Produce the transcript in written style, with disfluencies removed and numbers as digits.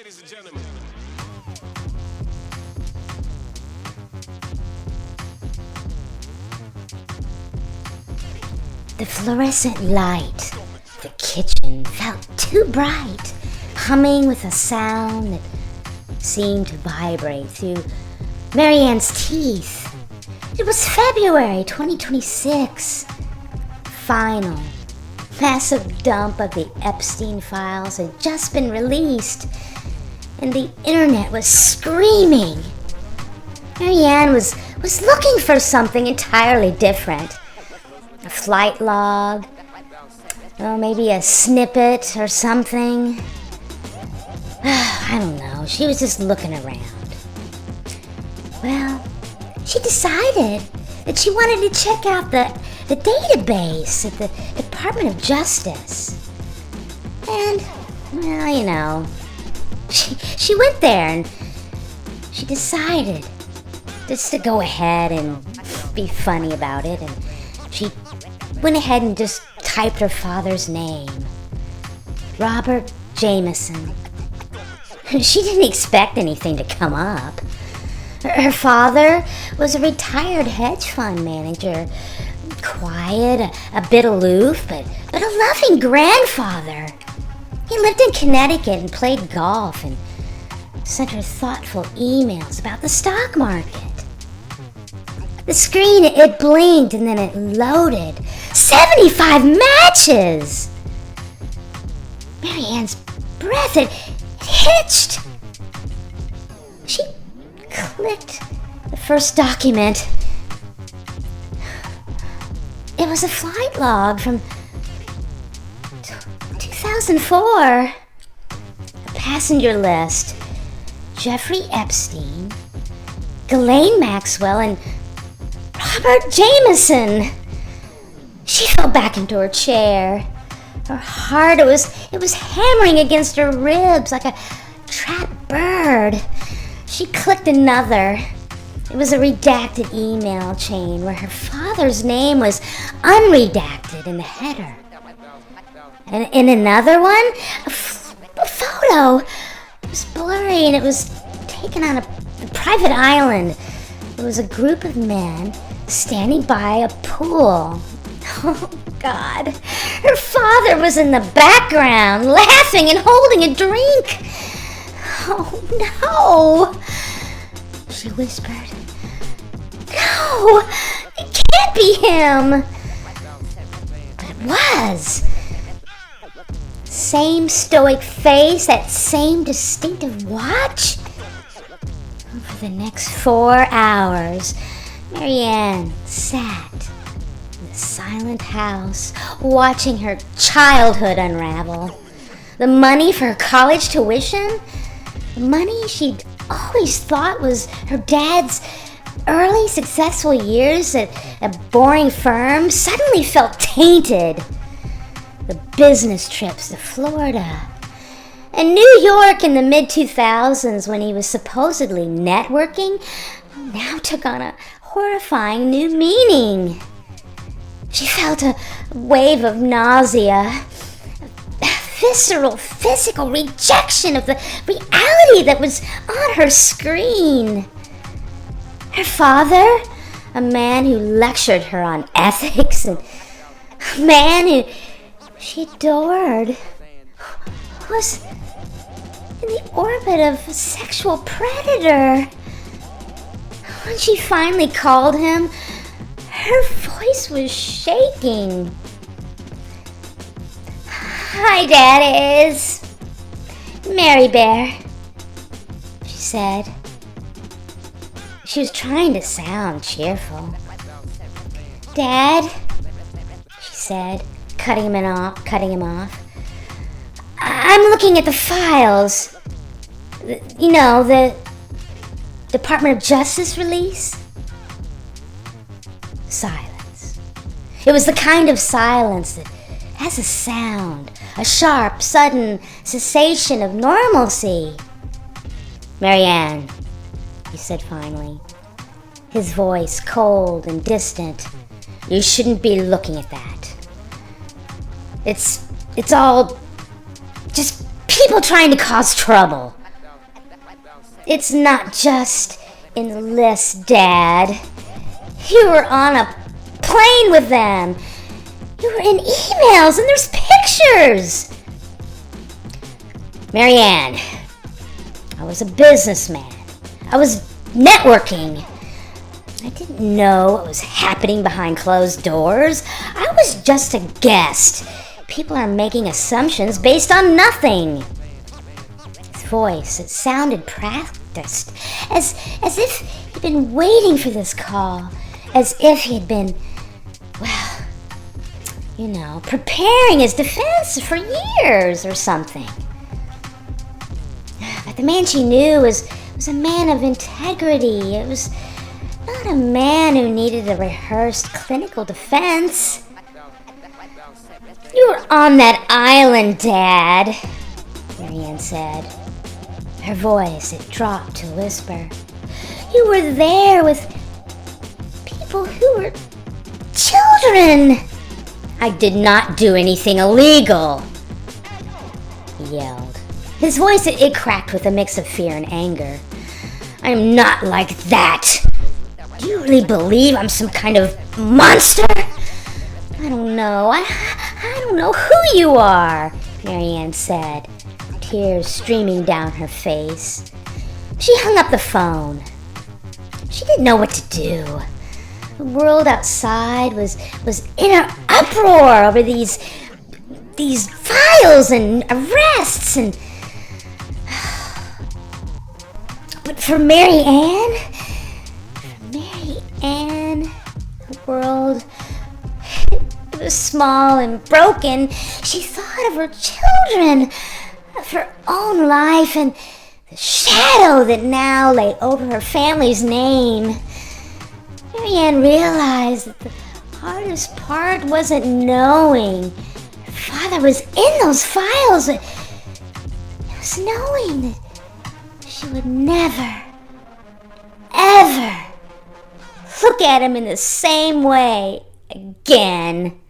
ladies and gentlemen. The fluorescent light of the kitchen felt too bright, humming with a sound that seemed to vibrate through MaryAnn's teeth. It was February 2026. Final, massive dump of the Epstein Files had just been released, and the internet was screaming. MaryAnn was looking for something entirely different. A flight log, or maybe a snippet or something. I don't know. She was just looking around. Well, she decided that she wanted to check out the database at the Department of Justice. And, well, you know, she went there and she decided just to go ahead and be funny about it, and she went ahead and just typed her father's name, Robert Jameson. She didn't expect anything to come up. Her father was a retired hedge fund manager, quiet, a bit aloof, but a loving grandfather. He lived in Connecticut and played golf and sent her thoughtful emails about the stock market. The screen, it blinked and then it loaded. 75 matches! MaryAnn's breath, it hitched. She clicked the first document. It was a flight log from 2004. A passenger list. Jeffrey Epstein, Ghislaine Maxwell, and Robert Jameson. She fell back into her chair. Her heart, it was hammering against her ribs like a trapped bird. She clicked another. It was a redacted email chain where her father's name was unredacted in the header. And in another one, a photo. It was blurry and it was taken on a private island. It was a group of men standing by a pool. Oh, God. Her father was in the background, laughing and holding a drink. Oh, no. She whispered. No, it can't be him. But it was. Same stoic face, that same distinctive watch. For the next 4 hours, MaryAnn sat in the silent house, watching her childhood unravel. The money for her college tuition, the money she'd always thought was her dad's early successful years at a boring firm, suddenly felt tainted. The business trips to Florida and New York in the mid-2000s, when he was supposedly networking, now took on a horrifying new meaning. She felt a wave of nausea, a visceral, physical rejection of the reality that was on her screen. Her father, a man who lectured her on ethics, and a man who she adored, was in the orbit of a sexual predator. When she finally called him, her voice was shaking. "Hi, Dad, it's Mary Bear," she said. She was trying to sound cheerful. "Dad," she said, cutting him off. "I'm looking at the files. You know, the Department of Justice release." Silence. It was the kind of silence that has a sound, a sharp, sudden cessation of normalcy. "MaryAnn," he said finally, his voice cold and distant, "you shouldn't be looking at that. It's all just people trying to cause trouble." It's not just in the list, Dad. You were on a plane with them. You were in emails and there's pictures. MaryAnn, I was a businessman. I was networking. I didn't know what was happening behind closed doors. I was just a guest. People are making assumptions based on nothing. His voice, it sounded practiced, as if he'd been waiting for this call, as if he'd been, preparing his defense for years or something. But the man she knew was a man of integrity. It was not a man who needed a rehearsed clinical defense. You were on that island, Dad, MaryAnn said. Her voice, it dropped to a whisper. You were there with people who were children. I did not do anything illegal, he yelled. His voice, it cracked with a mix of fear and anger. I am not like that. Do you really believe I'm some kind of monster? I don't know. I don't know who you are, MaryAnn said, tears streaming down her face. She hung up the phone. She didn't know what to do. The world outside was in an uproar over these files and arrests and... But for MaryAnn, the world, it was small and broken. She thought of her children, of her own life, and the shadow that now lay over her family's name. MaryAnn realized that the hardest part wasn't knowing her father was in those files. It was knowing that she would never, ever look at him in the same way again.